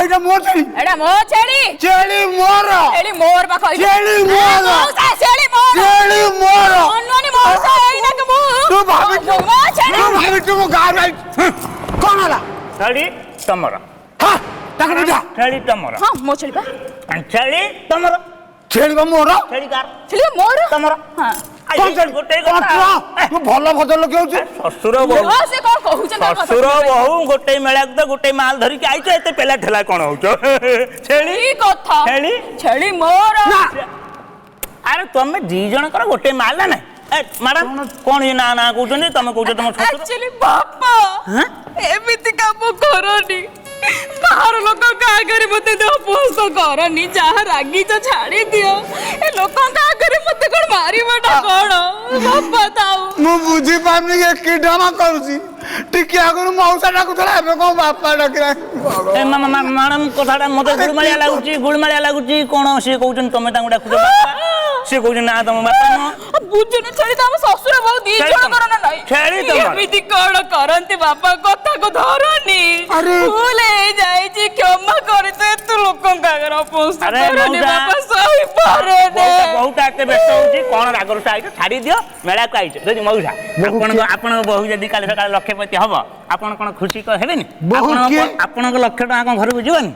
ଏଇଟା ମୋ ଛେଳି ଏଟା ମୋ ଛେଳି ଛେଳି ମୋର ଛେଳି ମୋର ପା କହିଲି ଛେଳି ମୋର ଛେଳି ମୋର ଛେଳି ମୋର ଅନନି ମଉସା ଏଇନା କି ମୁଁ ତୁ ଭାବିଛୁ ମୁଁ ଗାଁରୁ ଆଇ କଣ ହେଲା ଛେଳି ତମର ହଁ ତାକୁ ବୁଝା ଛେଳି ତମର ହଁ ମୋ ଛେଳି ପା ଛେଳି ତମର ଛେଳି ବା ମୋର ଛେଳି କାର ଛେଳି ମୋର ତମର ହଁ ଗୋଟେ ତୁ ଭଲ ଭଦ୍ର ଲୋକ ହଉଛୁ ଶ୍ୱଶୁର ବୋହୂ ସେ କଣ କହୁଛନ୍ତି ଶ୍ୱଶୁର ବୋହୂ ଗୋଟେ ମେଳାକୁ ତ ଗୋଟେ ମାଲ ଧରିକି ଆଇଛ ଏତେ ପେଲା ଠେଲା କଣ ହଉଛ ଛେଳି କଥା ଛେଳି ଛେଳି ମୋର ଆରେ ତମେ ଦି ଜଣଙ୍କର ଗୋଟେ ମାଲ ନା ମ୍ୟାଡାମ କଣ ଇଏ ନା ନା କହୁଛନ୍ତି ତମେ କହୁଛ ତମ ଆକ୍ଚୁଆଲି ବାପା ଏମିତି କାମ କରନି ବାହାର ଲୋକଙ୍କ ଆଗରେ ମତେ ଅପହସ କରନି ଯାହା ରାଗିଛ ଛାଡି ଦିଅ ଏ ଲୋକଙ୍କ ଆଗରେ ମତେ କଣ ମାରିବାଟା କଣ ବାପା ଥାଉ ମୁଁ ବୁଝିପାରୁନି ଏ କି ଡ୍ରାମା କରୁଛି ଟିକେ ଆଗରୁ ମଉସା ଡାକୁଥିଲା ଏବେ କଣ ବାପା ଡାକିଲା ମ୍ୟାଡାମ କଥାଟା ମତେ ଗୁଳମାଳିଆ ଲାଗୁଛି କଣ ସିଏ କହୁଛନ୍ତି ତମେ ତାଙ୍କୁ ଡାକୁଛ ସିଏ କହୁଛନ୍ତି ନା ତମ ବାପା ବୁଝୁନି ଛେଳି ତ ଆମ ଶ୍ୱଶୁର ବୋହୂ ଦି ଜଣଙ୍କର ନା ନାଇଁ ଛେଳି ଏମିତି କଣ କରନ୍ତି ବାପା କଥାକୁ ଧରନି ଭୁଲ ହେଇଯାଇଛି କ୍ଷମା କରିଦେ ତୁ ଲୋକଙ୍କ ଆଗରେ ଅପହସ କରନି ବାପା ସହିପାରେନି ବହୁତ ଏତେ ବ୍ୟସ୍ତ ହଉଛି କଣ ରାଗରୁ ଆଇଛ ଛାଡି ଦିଅ ମେଳାକୁ ଆଇଛ ଯଦି ମଉସା ଆପଣଙ୍କ ବୋହୂ ଯଦି କାଲି ସକାଳେ ଲକ୍ଷପତି ହବ ଆପଣ କଣ ଖୁସି ହେବେନି ଆପଣଙ୍କ 1,00,000 ଟଙ୍କା କଣ ଘରକୁ ଯିବନି